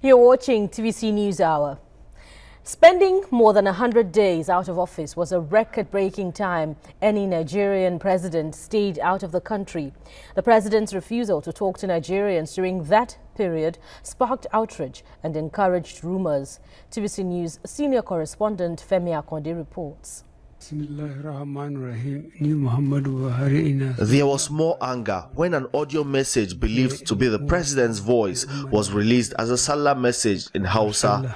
You're watching TVC News Hour. Spending more than 100 days out of office was a record-breaking time any Nigerian president stayed out of the country. The president's refusal to talk to Nigerians during that period sparked outrage and encouraged rumors. TVC News senior correspondent Femi Akonde reports. There was more anger when an audio message believed to be the president's voice was released as a Salah message in Hausa.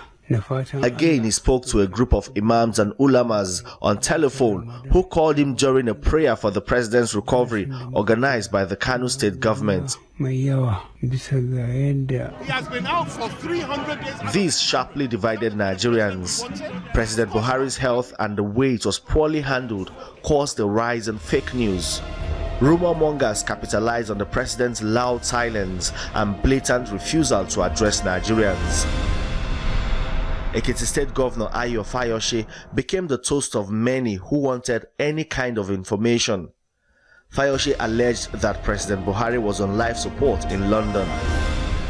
Again, he spoke to a group of imams and ulamas on telephone who called him during a prayer for the president's recovery organized by the Kano state government. He has been out for 300 days. These sharply divided Nigerians. President Buhari's health and the way it was poorly handled caused a rise in fake news. Rumor mongers capitalized on the president's loud silence and blatant refusal to address Nigerians. Ekiti State Governor Ayo Fayose became the toast of many who wanted any kind of information. Fayose alleged that President Buhari was on life support in London.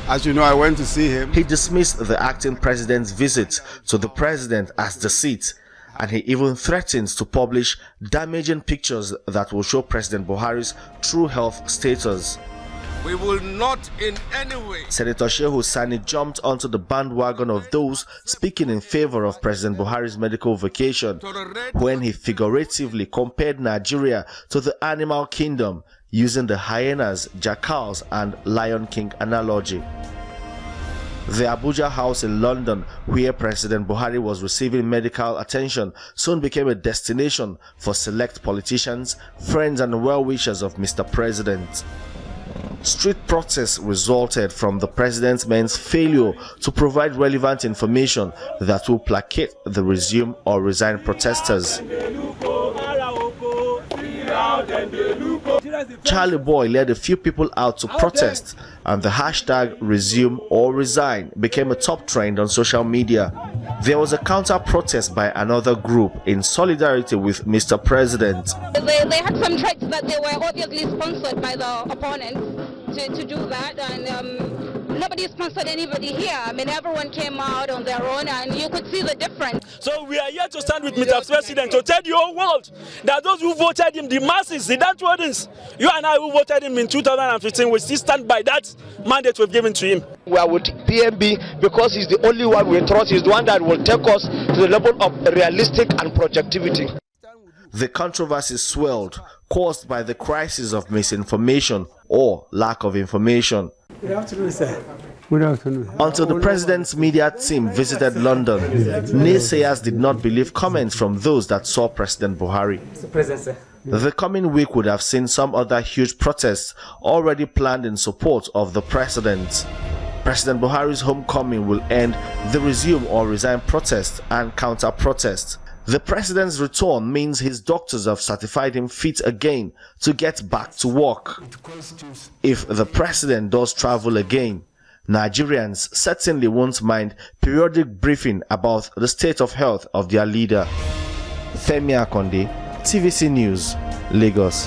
As you know, I went to see him. He dismissed the acting president's visit to the president as deceit, and he even threatens to publish damaging pictures that will show President Buhari's true health status. We will not in any way. Senator Shehu Sani jumped onto the bandwagon of those speaking in favor of President Buhari's medical vacation when he figuratively compared Nigeria to the animal kingdom using the hyenas, jackals and Lion King analogy. The Abuja House in London, where President Buhari was receiving medical attention, soon became a destination for select politicians, friends and well-wishers of Mr. President. Street protests resulted from the president's men's failure to provide relevant information that will placate the resume or resign protesters. Charlie Boy led a few people out to protest, and the hashtag resume or resign became a top trend on social media. There was a counter-protest by another group in solidarity with Mr. President. They had some threats that they were obviously sponsored by the opponents to do that, and nobody sponsored anybody here. I mean, everyone came out on their own, and you could see the difference. So we are here to stand with Mr. President to tell the whole world that those who voted him, the masses, the downtrodden, you and I who voted him in 2015, we still stand by that mandate we've given to him. We are with PMB because he's the only one we trust. He's the one that will take us to the level of realistic and projectivity. The controversy swelled, caused by the crisis of misinformation or lack of information. Good afternoon, sir. Good afternoon. Until the president's media team visited London, naysayers did not believe comments from those that saw President Buhari. Mr. President, sir. The coming week would have seen some other huge protests already planned in support of the president. President Buhari's homecoming will end the resume or resign protest and counter-protest. The president's return means his doctors have certified him fit again to get back to work. If the president does travel again, Nigerians certainly won't mind periodic briefing about the state of health of their leader. Femi Akonde, TVC News, Lagos.